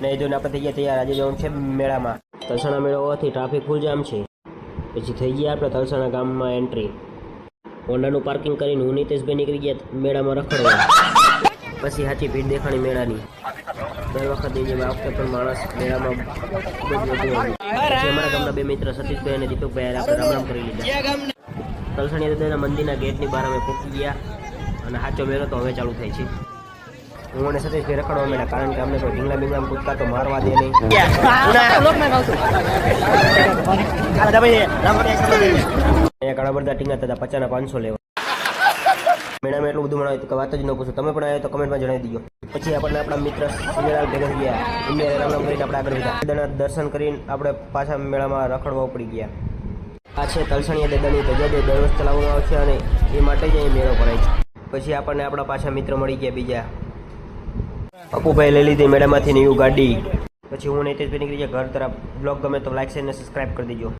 નહીં જોઈને આપણે થઈ ગયા તૈયાર, આજે જવાનું છે મેળામાં. તલસાણા મેળો હોવાથી ટ્રાફિક ફૂલ જામ છે. પછી થઈ ગયા આપણે તલસાણા ગામમાં એન્ટ્રી. હોન્ડાનું પાર્કિંગ કરીને હું નીતેશભાઈ નીકળી ગયા મેળામાં રખડવા. પછી સાચી ભીડ દેખાણી મેળાની. દર વખતે જેમ આ વખતે પણ માણસ મેળામાં ખૂબ જ વધુ હતું. પછી અમારા ગામના બે મિત્ર સતીશભાઈ અને દીપકભાઈ આપણે રામ રામ કરી લીધા. તલસાણી દાદાના મંદિરના ગેટની બહાર અમે પહોંચી ગયા અને સાચો મેળો તો હવે ચાલુ થાય છે. હું અને સતીશભાઈ રખડવા માંડ્યા, કારણ કે અમને કોઈ ઢીંગલા બીંગલા કૂદકા તો મારવા દે નહીં. અહીંયા ઘણા બધા ટીંગાતા હતા, 50 ના 500 લેવા. મેળામાં એટલું બધું બનાવ્યું કે વાત જ ન પૂછો. તમે પણ આવ્યો તો કમેન્ટમાં જણાવી દીજો. પછી આપણને આપણા મિત્ર સુનિલાલ ભેગા થઈ ગયા. એમને રામ રામ કરીને આપણે આગળ વધ્યા. દાદાના દર્શન કરીને આપણે પાછા મેળામાં રખડવા ઉપડી ગયા. આ છે તલસાણીયા દાદાની ધજા જે દર વર્ષે ચલાવવામાં આવે છે અને એ માટે જ અહીં મેળો ભરાય છે. પછી આપણને આપણા પાછા મિત્ર મળી ગયા બીજા. અપુભાઈ લઈ લીધી મેળામાંથી ન્યૂ ગાડી. પછી હું નીતેશભાઈ નીકળી ગયા ઘર તરફ. બ્લોગ ગમે તો લાઈક શેર અને સબસ્ક્રાઈબ કરી દેજો.